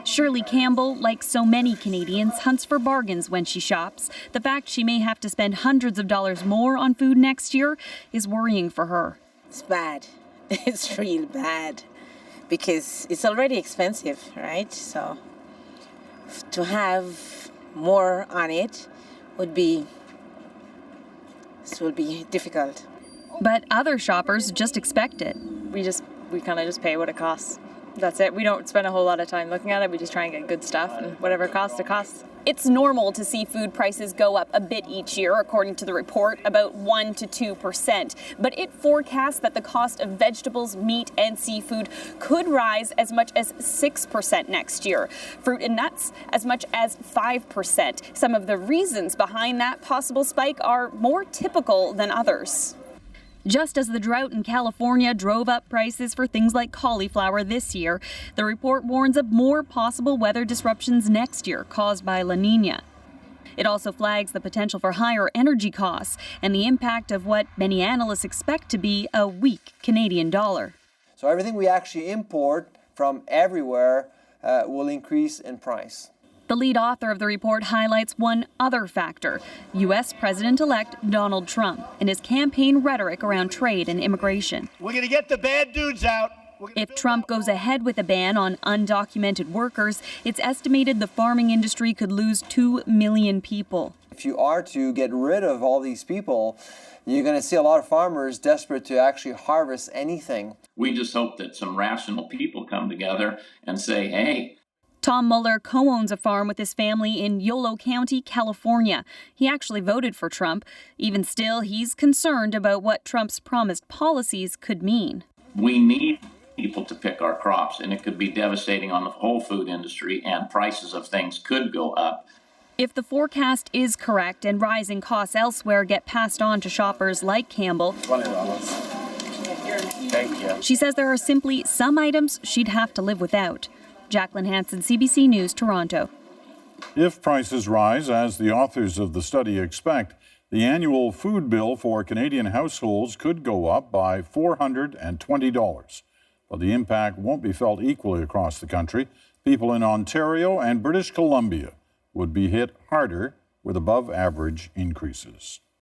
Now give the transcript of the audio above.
Shirley Campbell, like so many Canadians, hunts for bargains when she shops. The fact she may have to spend hundreds of dollars more on food next year is worrying for her. It's bad. It's real bad because it's already expensive, right? So to have more on it will be difficult. But other shoppers just expect it. We kind of just pay what it costs. That's it. We don't spend a whole lot of time looking at it. We just try and get good stuff, and whatever it costs, it costs. It's normal to see food prices go up a bit each year, according to the report, about 1 to 2%. But it forecasts that the cost of vegetables, meat, and seafood could rise as much as 6% next year. Fruit and nuts, as much as 5%. Some of the reasons behind that possible spike are more typical than others. Just as the drought in California drove up prices for things like cauliflower this year, the report warns of more possible weather disruptions next year caused by La Nina. It also flags the potential for higher energy costs and the impact of what many analysts expect to be a weak Canadian dollar. So everything we actually import from everywhere will increase in price. The lead author of the report highlights one other factor, U.S. President-elect Donald Trump and his campaign rhetoric around trade and immigration. We're going to get the bad dudes out. If Trump goes ahead with a ban on undocumented workers, it's estimated the farming industry could lose 2 million people. If you are to get rid of all these people, you're going to see a lot of farmers desperate to actually harvest anything. We just hope that some rational people come together and say, hey, Tom Muller co-owns a farm with his family in Yolo County, California. He actually voted for Trump. Even still, he's concerned about what Trump's promised policies could mean. we need people to pick our crops, and it could be devastating on the whole food industry, and prices of things could go up. If the forecast is correct and rising costs elsewhere get passed on to shoppers like Campbell, $20. Thank you. she says there are simply some items she'd have to live without. Jacqueline Hansen, CBC News, Toronto. If prices rise, as the authors of the study expect, the annual food bill for Canadian households could go up by $420. But the impact won't be felt equally across the country. People in Ontario and British Columbia would be hit harder with above-average increases.